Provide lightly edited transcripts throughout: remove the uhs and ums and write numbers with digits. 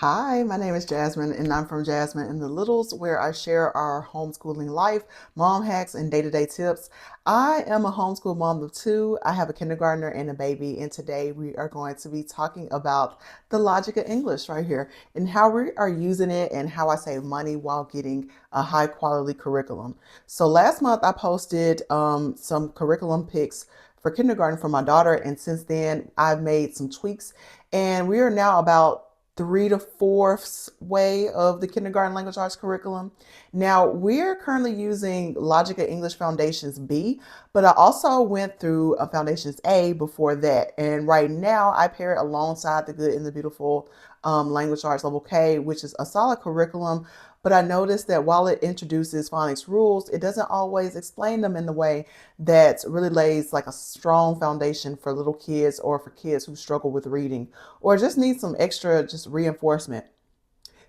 Hi, my name is Jasmine, and I'm from Jasmine and the Littles, where I share our homeschooling life, mom hacks, and day to day tips. I am a homeschool mom of two. I have a kindergartner and a baby, and today we are going to be talking about the logic of English right here and how we are using it and how I save money while getting a high quality curriculum. So, last month I posted some curriculum picks for kindergarten for my daughter, and since then I've made some tweaks, and we are now about three to fourths way of the kindergarten language arts curriculum. Now we're currently using Logic of English Foundations B, but I also went through a Foundations A before that. And right now I pair it alongside the Good and the Beautiful Language Arts Level K, which is a solid curriculum. But I noticed that while it introduces phonics rules, it doesn't always explain them in the way that really lays like a strong foundation for little kids or for kids who struggle with reading or just need some extra just reinforcement.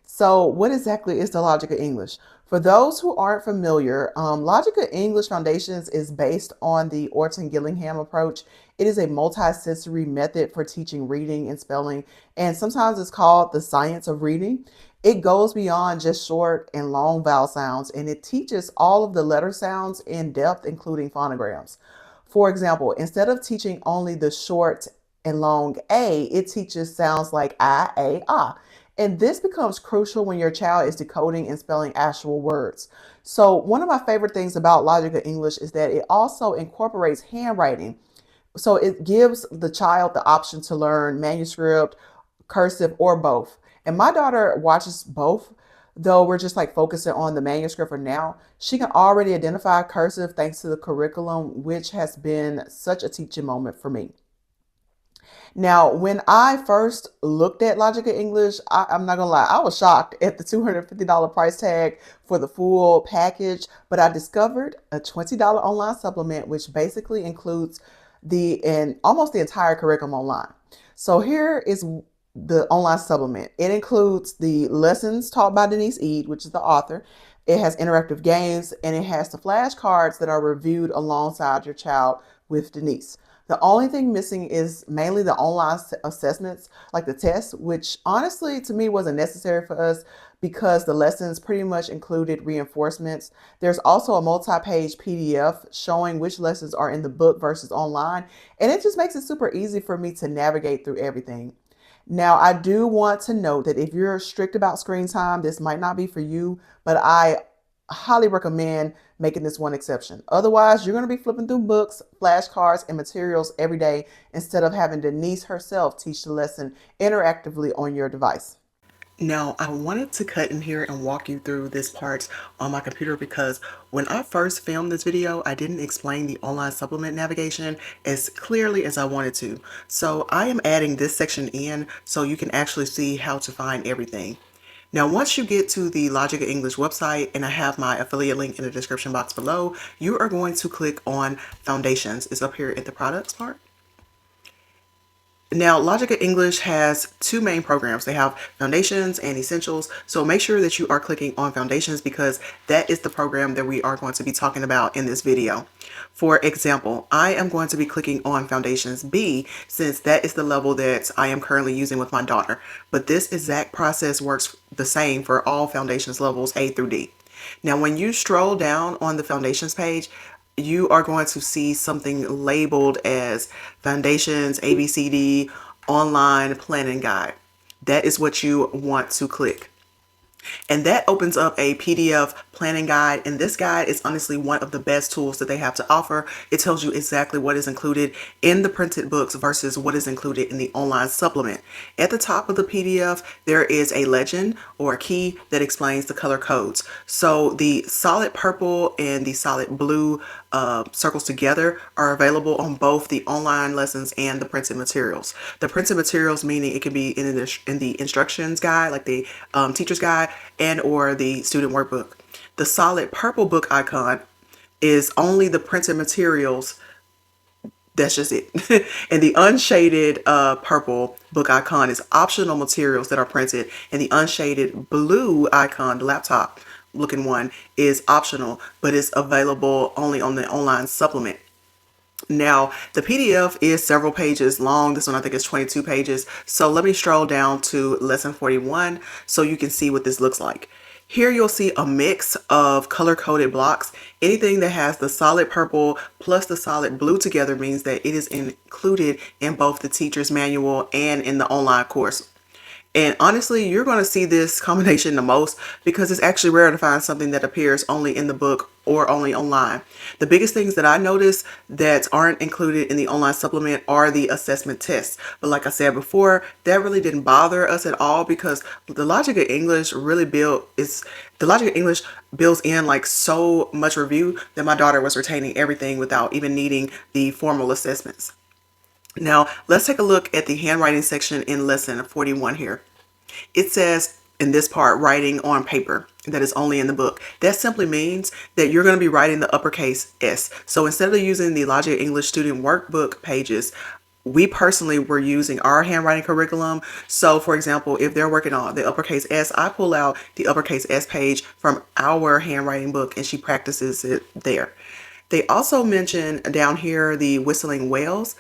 So, what exactly is the Logic of English? For those who aren't familiar, Logic of English Foundations is based on the Orton Gillingham approach. It is a multi-sensory method for teaching reading and spelling, and sometimes it's called the science of reading. It goes beyond just short and long vowel sounds, and it teaches all of the letter sounds in depth, including phonograms. For example, instead of teaching only the short and long A, it teaches sounds like I, A, ah. And this becomes crucial when your child is decoding and spelling actual words. So, one of my favorite things about Logic of English is that it also incorporates handwriting. So, it gives the child the option to learn manuscript, cursive, or both. And my daughter watches both, though we're just like focusing on the manuscript for now. She can already identify cursive thanks to the curriculum, which has been such a teaching moment for me. Now, when I first looked at Logic of English, I'm not gonna lie, I was shocked at the $250 price tag for the full package, but I discovered a $20 online supplement, which basically includes the and almost the entire curriculum online. So here is the online supplement. It includes the lessons taught by Denise Ede, which is the author. It has interactive games and it has the flashcards that are reviewed alongside your child with Denise. The only thing missing is mainly the online assessments, like the tests, which honestly to me wasn't necessary for us because the lessons pretty much included reinforcements. There's also a multi-page PDF showing which lessons are in the book versus online, and it just makes it super easy for me to navigate through everything. Now, I do want to note that if you're strict about screen time, this might not be for you, but I highly recommend making this one exception. Otherwise, you're going to be flipping through books, flashcards, and materials every day instead of having Denise herself teach the lesson interactively on your device. Now, I wanted to cut in here and walk you through this part on my computer because when I first filmed this video, I didn't explain the online supplement navigation as clearly as I wanted to. So I am adding this section in so you can actually see how to find everything. Now, once you get to the Logic of English website, and I have my affiliate link in the description box below, you are going to click on Foundations. It's up here at the products part. Now, Logic of English has two main programs. They have Foundations and Essentials. So make sure that you are clicking on Foundations because that is the program that we are going to be talking about in this video. For example, I am going to be clicking on Foundations B since that is the level that I am currently using with my daughter. But this exact process works the same for all Foundations levels A through D. Now, when you stroll down on the Foundations page, you are going to see something labeled as Foundations ABCD Online Planning Guide. That is what you want to click. And that opens up a PDF planning guide. And this guide is honestly one of the best tools that they have to offer. It tells you exactly what is included in the printed books versus what is included in the online supplement. At the top of the PDF, there is a legend or a key that explains the color codes. So the solid purple and the solid blue circles together are available on both the online lessons and the printed materials. The printed materials meaning it can be in the instructions guide, like the teacher's guide, and or the student workbook. The solid purple book icon is only the printed materials. That's just it. And the unshaded purple book icon is optional materials that are printed, and the unshaded blue icon, the laptop looking one, is optional, but it's available only on the online supplement. Now, the PDF is several pages long. This one I think is 22 pages. So let me scroll down to lesson 41 so you can see what this looks like. Here you'll see a mix of color-coded blocks. Anything that has the solid purple plus the solid blue together means that it is included in both the teacher's manual and in the online course. And honestly, you're going to see this combination the most because it's actually rare to find something that appears only in the book or only online. The biggest things that I notice that aren't included in the online supplement are the assessment tests. But like I said before, that really didn't bother us at all because the Logic of English the Logic of English builds in like so much review that my daughter was retaining everything without even needing the formal assessments. Now, let's take a look at the handwriting section in lesson 41 here. It says in this part, writing on paper, that is only in the book. That simply means that you're going to be writing the uppercase S. So instead of using the Logic English Student Workbook pages, we personally were using our handwriting curriculum. So for example, if they're working on the uppercase S, I pull out the uppercase S page from our handwriting book and she practices it there. They also mention down here the Whistling Whales.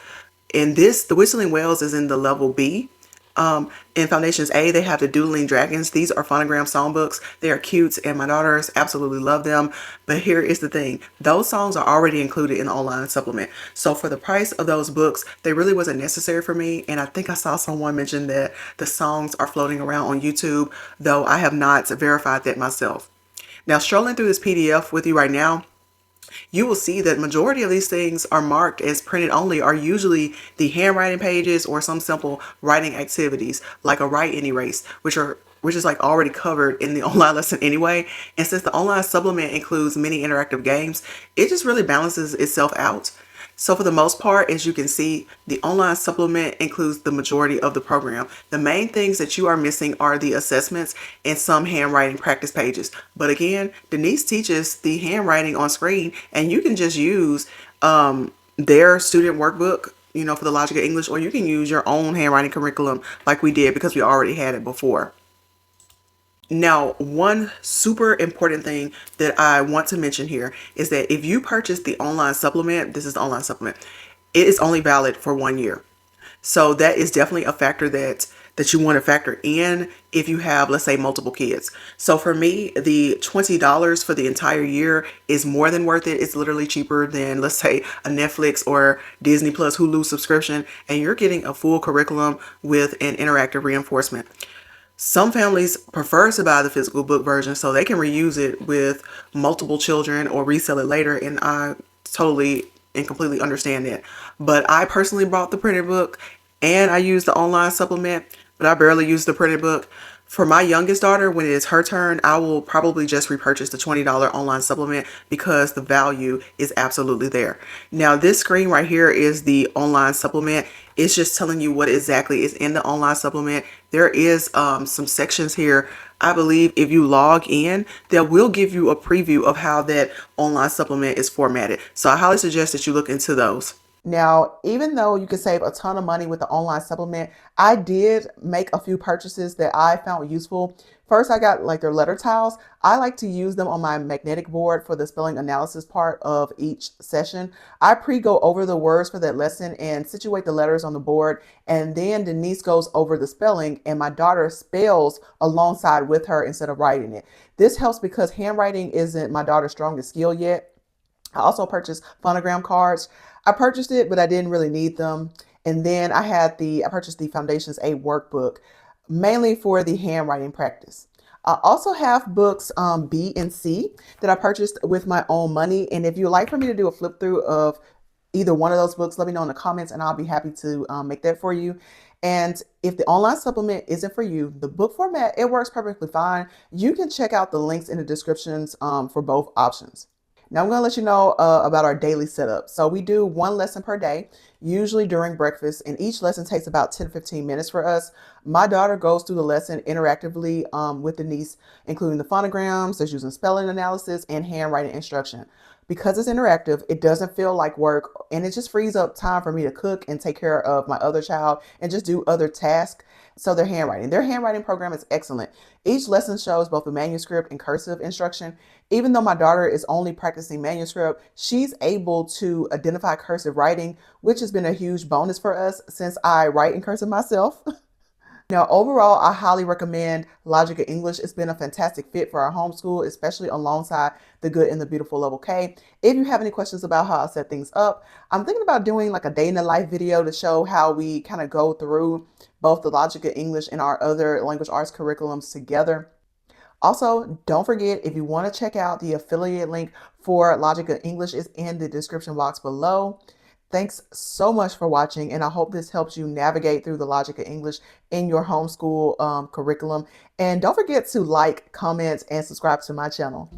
The Whistling Whales is in the level B. In Foundations A, they have the Doodling Dragons. These are phonogram songbooks. They are cute, and my daughters absolutely love them. But here is the thing. Those songs are already included in the online supplement. So for the price of those books, they really wasn't necessary for me. And I think I saw someone mention that the songs are floating around on YouTube, though I have not verified that myself. Now, strolling through this PDF with you right now, you will see that majority of these things are marked as printed only are usually the handwriting pages or some simple writing activities like a write and erase, which is like already covered in the online lesson anyway. And since the online supplement includes many interactive games, it just really balances itself out. So for the most part, as you can see, the online supplement includes the majority of the program. The main things that you are missing are the assessments and some handwriting practice pages. But again, Denise teaches the handwriting on screen and you can just use their student workbook, for the Logic of English, or you can use your own handwriting curriculum like we did because we already had it before. Now, one super important thing that I want to mention here is that if you purchase the online supplement, this is the online supplement, it is only valid for 1 year. So that is definitely a factor that you want to factor in if you have, let's say, multiple kids. So for me, the $20 for the entire year is more than worth it. It's literally cheaper than, let's say, a Netflix or Disney Plus Hulu subscription, and you're getting a full curriculum with an interactive reinforcement. Some families prefer to buy the physical book version so they can reuse it with multiple children or resell it later, and I totally and completely understand that. But I personally bought the printed book and I used the online supplement, but I barely use the printed book. For my youngest daughter, when it is her turn, I will probably just repurchase the $20 online supplement because the value is absolutely there. Now, this screen right here is the online supplement. It's just telling you what exactly is in the online supplement. There is some sections here. I believe if you log in, that will give you a preview of how that online supplement is formatted. So I highly suggest that you look into those. Now, even though you can save a ton of money with the online supplement, I did make a few purchases that I found useful. First, I got like their letter tiles. I like to use them on my magnetic board for the spelling analysis part of each session. I go over the words for that lesson and situate the letters on the board. And then Denise goes over the spelling and my daughter spells alongside with her instead of writing it. This helps because handwriting isn't my daughter's strongest skill yet. I also purchased phonogram cards. I purchased it, but I didn't really need them. And then I purchased the Foundations A workbook, mainly for the handwriting practice. I also have books B and C that I purchased with my own money. And if you'd like for me to do a flip through of either one of those books, let me know in the comments and I'll be happy to make that for you. And if the online supplement isn't for you, the book format, it works perfectly fine. You can check out the links in the descriptions for both options. Now I'm going to let you know about our daily setup. So we do one lesson per day, usually during breakfast, and each lesson takes about 10 to 15 minutes for us. My daughter goes through the lesson interactively with Denise, including the phonograms, there's using spelling analysis and handwriting instruction. Because it's interactive, it doesn't feel like work, and it just frees up time for me to cook and take care of my other child and just do other tasks. So their handwriting program is excellent. Each lesson shows both a manuscript and cursive instruction. Even though my daughter is only practicing manuscript, she's able to identify cursive writing, which has been a huge bonus for us since I write in cursive myself. Now, overall, I highly recommend Logica English. It's been a fantastic fit for our homeschool, especially alongside the Good and the Beautiful Level K. If you have any questions about how I set things up, I'm thinking about doing like a day in the life video to show how we kind of go through both the Logica English and our other language arts curriculums together. Also, don't forget, if you want to check out the affiliate link for Logica English is in the description box below. Thanks so much for watching, and I hope this helps you navigate through the Logica English in your homeschool curriculum. And don't forget to like, comment, and subscribe to my channel.